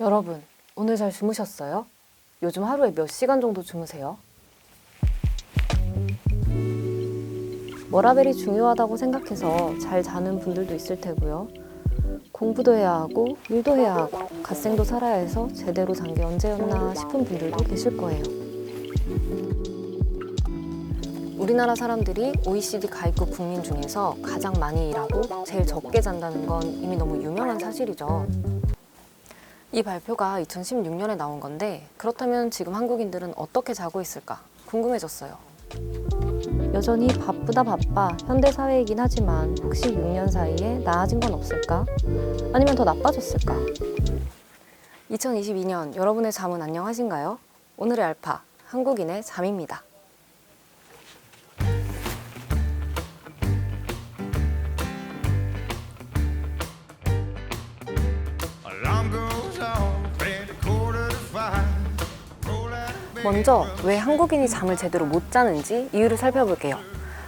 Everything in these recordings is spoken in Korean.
여러분, 오늘 잘 주무셨어요? 요즘 하루에 몇 시간 정도 주무세요? 워라밸이 중요하다고 생각해서 잘 자는 분들도 있을 테고요. 공부도 해야 하고 일도 해야 하고 갓생도 살아야 해서 제대로 잔 게 언제였나 싶은 분들도 계실 거예요. 우리나라 사람들이 OECD 가입국 국민 중에서 가장 많이 일하고 제일 적게 잔다는 건 이미 너무 유명한 사실이죠. 이 발표가 2016년에 나온 건데 그렇다면 지금 한국인들은 어떻게 자고 있을까 궁금해졌어요. 여전히 바쁘다 바빠 현대 사회이긴 하지만 혹시 6년 사이에 나아진 건 없을까? 아니면 더 나빠졌을까? 2022년 여러분의 잠은 안녕하신가요? 오늘의 알파, 한국인의 잠입니다. 먼저 왜 한국인이 잠을 제대로 못 자는지 이유를 살펴볼게요.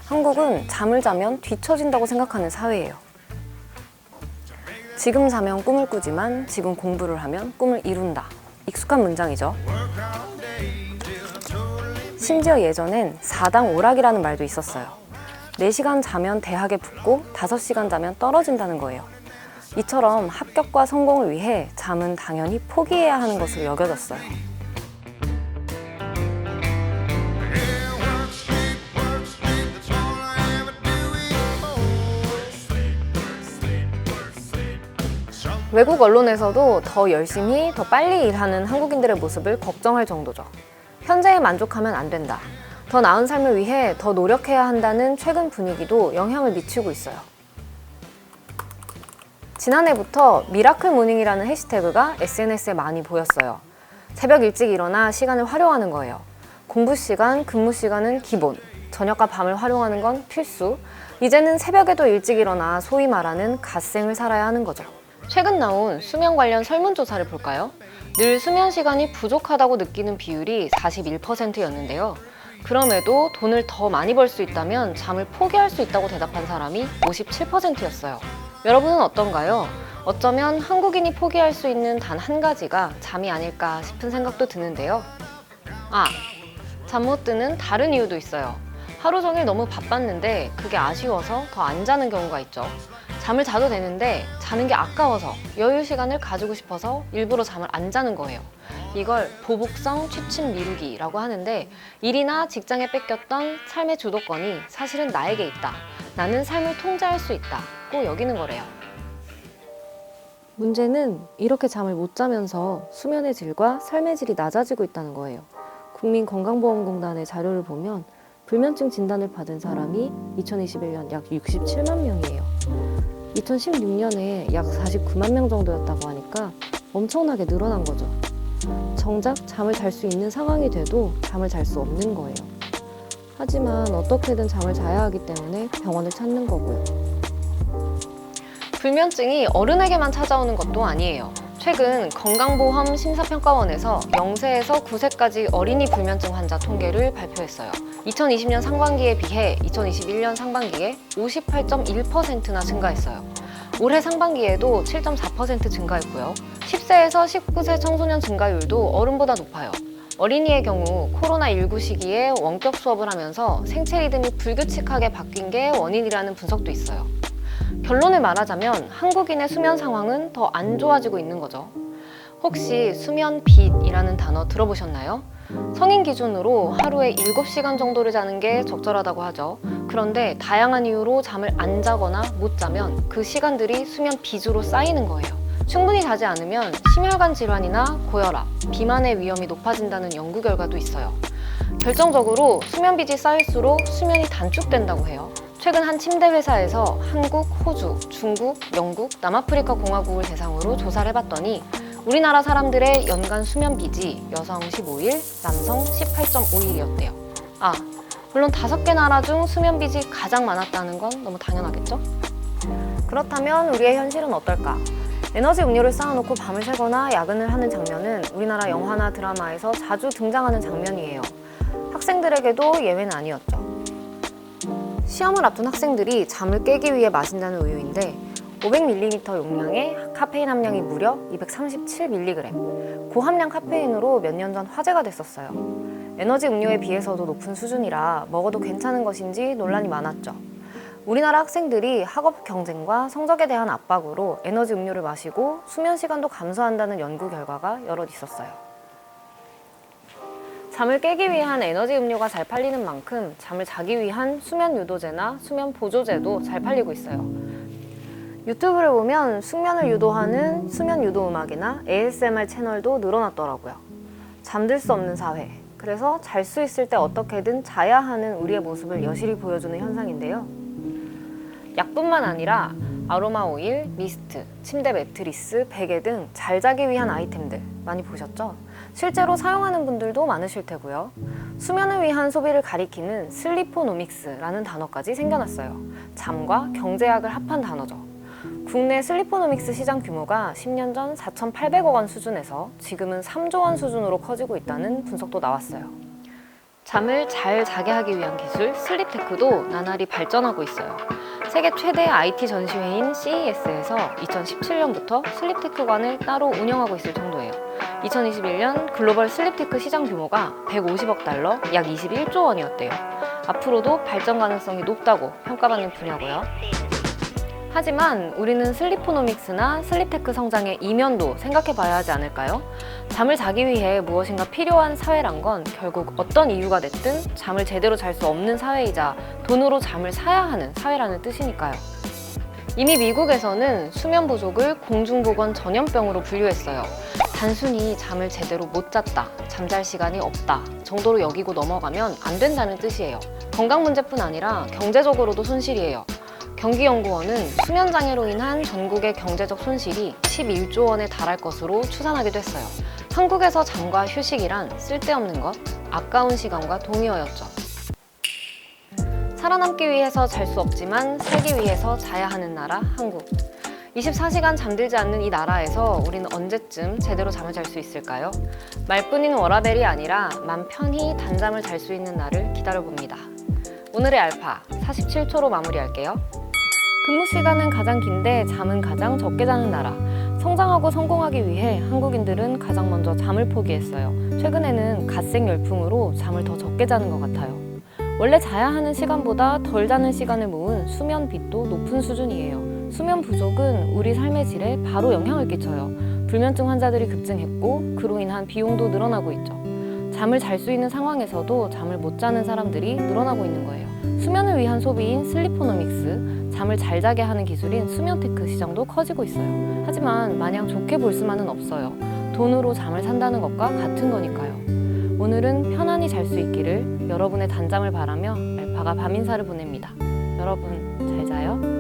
한국은 잠을 자면 뒤처진다고 생각하는 사회예요. 지금 자면 꿈을 꾸지만 지금 공부를 하면 꿈을 이룬다. 익숙한 문장이죠. 심지어 예전엔 4당 오락이라는 말도 있었어요. 4시간 자면 대학에 붙고 5시간 자면 떨어진다는 거예요. 이처럼 합격과 성공을 위해 잠은 당연히 포기해야 하는 것으로 여겨졌어요. 외국 언론에서도 더 열심히, 더 빨리 일하는 한국인들의 모습을 걱정할 정도죠. 현재에 만족하면 안 된다. 더 나은 삶을 위해 더 노력해야 한다는 최근 분위기도 영향을 미치고 있어요. 지난해부터 미라클 모닝이라는 해시태그가 SNS에 많이 보였어요. 새벽 일찍 일어나 시간을 활용하는 거예요. 공부 시간, 근무 시간은 기본, 저녁과 밤을 활용하는 건 필수. 이제는 새벽에도 일찍 일어나 소위 말하는 갓생을 살아야 하는 거죠. 최근 나온 수면 관련 설문조사를 볼까요? 늘 수면 시간이 부족하다고 느끼는 비율이 41%였는데요. 그럼에도 돈을 더 많이 벌 수 있다면 잠을 포기할 수 있다고 대답한 사람이 57%였어요. 여러분은 어떤가요? 어쩌면 한국인이 포기할 수 있는 단 한 가지가 잠이 아닐까 싶은 생각도 드는데요. 잠 못 드는 다른 이유도 있어요. 하루 종일 너무 바빴는데 그게 아쉬워서 더 안 자는 경우가 있죠. 잠을 자도 되는데 자는 게 아까워서 여유 시간을 가지고 싶어서 일부러 잠을 안 자는 거예요. 이걸 보복성 취침 미루기라고 하는데 일이나 직장에 뺏겼던 삶의 주도권이 사실은 나에게 있다. 나는 삶을 통제할 수 있다고 여기는 거래요. 문제는 이렇게 잠을 못 자면서 수면의 질과 삶의 질이 낮아지고 있다는 거예요. 국민건강보험공단의 자료를 보면 불면증 진단을 받은 사람이 2021년 약 67만 명이에요. 2016년에 약 49만 명 정도였다고 하니까 엄청나게 늘어난 거죠. 정작 잠을 잘 수 있는 상황이 돼도 잠을 잘 수 없는 거예요. 하지만 어떻게든 잠을 자야 하기 때문에 병원을 찾는 거고요. 불면증이 어른에게만 찾아오는 것도 아니에요. 최근 건강보험 심사평가원에서 0세에서 9세까지 어린이 불면증 환자 통계를 발표했어요. 2020년 상반기에 비해 2021년 상반기에 58.1%나 증가했어요. 올해 상반기에도 7.4% 증가했고요. 10세에서 19세 청소년 증가율도 어른보다 높아요. 어린이의 경우 코로나19 시기에 원격 수업을 하면서 생체 리듬이 불규칙하게 바뀐 게 원인이라는 분석도 있어요. 결론을 말하자면 한국인의 수면 상황은 더 안 좋아지고 있는 거죠. 혹시 수면빗이라는 단어 들어보셨나요? 성인 기준으로 하루에 7시간 정도를 자는 게 적절하다고 하죠. 그런데 다양한 이유로 잠을 안 자거나 못 자면 그 시간들이 수면빗으로 쌓이는 거예요. 충분히 자지 않으면 심혈관 질환이나 고혈압, 비만의 위험이 높아진다는 연구 결과도 있어요. 결정적으로 수면빗이 쌓일수록 수면이 단축된다고 해요. 최근 한 침대 회사에서 한국, 호주, 중국, 영국, 남아프리카 공화국을 대상으로 조사를 해봤더니 우리나라 사람들의 연간 수면빗이 여성 15일, 남성 18.5일이었대요. 물론 5개 나라 중 수면빗이 가장 많았다는 건 너무 당연하겠죠? 그렇다면 우리의 현실은 어떨까? 에너지 음료를 쌓아놓고 밤을 새거나 야근을 하는 장면은 우리나라 영화나 드라마에서 자주 등장하는 장면이에요. 학생들에게도 예외는 아니었죠. 시험을 앞둔 학생들이 잠을 깨기 위해 마신다는 우유인데 500ml 용량에 카페인 함량이 무려 237mg. 고함량 카페인으로 몇 년 전 화제가 됐었어요. 에너지 음료에 비해서도 높은 수준이라 먹어도 괜찮은 것인지 논란이 많았죠. 우리나라 학생들이 학업 경쟁과 성적에 대한 압박으로 에너지 음료를 마시고 수면 시간도 감소한다는 연구 결과가 여럿 있었어요. 잠을 깨기 위한 에너지 음료가 잘 팔리는 만큼 잠을 자기 위한 수면 유도제나 수면 보조제도 잘 팔리고 있어요. 유튜브를 보면 숙면을 유도하는 수면 유도 음악이나 ASMR 채널도 늘어났더라고요. 잠들 수 없는 사회, 그래서 잘 수 있을 때 어떻게든 자야 하는 우리의 모습을 여실히 보여주는 현상인데요. 약뿐만 아니라 아로마 오일, 미스트, 침대 매트리스, 베개 등 잘 자기 위한 아이템들 많이 보셨죠? 실제로 사용하는 분들도 많으실 테고요. 수면을 위한 소비를 가리키는 슬리포노믹스라는 단어까지 생겨났어요. 잠과 경제학을 합한 단어죠. 국내 슬리포노믹스 시장 규모가 10년 전 4,800억 원 수준에서 지금은 3조 원 수준으로 커지고 있다는 분석도 나왔어요. 잠을 잘 자게 하기 위한 기술 슬립테크도 나날이 발전하고 있어요. 세계 최대 IT 전시회인 CES에서 2017년부터 슬립테크관을 따로 운영하고 있을 정도예요. 2021년 글로벌 슬립테크 시장 규모가 150억 달러, 약 21조 원이었대요. 앞으로도 발전 가능성이 높다고 평가받는 분야고요. 하지만 우리는 슬리포노믹스나 슬립테크 성장의 이면도 생각해 봐야 하지 않을까요? 잠을 자기 위해 무엇인가 필요한 사회란 건 결국 어떤 이유가 됐든 잠을 제대로 잘 수 없는 사회이자 돈으로 잠을 사야 하는 사회라는 뜻이니까요. 이미 미국에서는 수면 부족을 공중보건 전염병으로 분류했어요. 단순히 잠을 제대로 못 잤다, 잠잘 시간이 없다 정도로 여기고 넘어가면 안 된다는 뜻이에요. 건강 문제뿐 아니라 경제적으로도 손실이에요. 경기연구원은 수면장애로 인한 전국의 경제적 손실이 11조 원에 달할 것으로 추산하기도 했어요. 한국에서 잠과 휴식이란 쓸데없는 것, 아까운 시간과 동의어였죠. 살아남기 위해서 잘 수 없지만 살기 위해서 자야 하는 나라, 한국. 24시간 잠들지 않는 이 나라에서 우리는 언제쯤 제대로 잠을 잘 수 있을까요? 말뿐인 워라벨이 아니라 맘 편히 단잠을 잘 수 있는 날을 기다려봅니다. 오늘의 알파 47초로 마무리할게요. 근무 시간은 가장 긴데 잠은 가장 적게 자는 나라. 성장하고 성공하기 위해 한국인들은 가장 먼저 잠을 포기했어요. 최근에는 갓생 열풍으로 잠을 더 적게 자는 것 같아요. 원래 자야 하는 시간보다 덜 자는 시간을 모은 수면 빚도 높은 수준이에요. 수면 부족은 우리 삶의 질에 바로 영향을 끼쳐요. 불면증 환자들이 급증했고 그로 인한 비용도 늘어나고 있죠. 잠을 잘 수 있는 상황에서도 잠을 못 자는 사람들이 늘어나고 있는 거예요. 수면을 위한 소비인 슬리포노믹스, 잠을 잘 자게 하는 기술인 수면테크 시장도 커지고 있어요. 하지만 마냥 좋게 볼 수만은 없어요. 돈으로 잠을 산다는 것과 같은 거니까요. 오늘은 편안히 잘 수 있기를 여러분의 단잠을 바라며 알파가 밤 인사를 보냅니다. 여러분 잘 자요.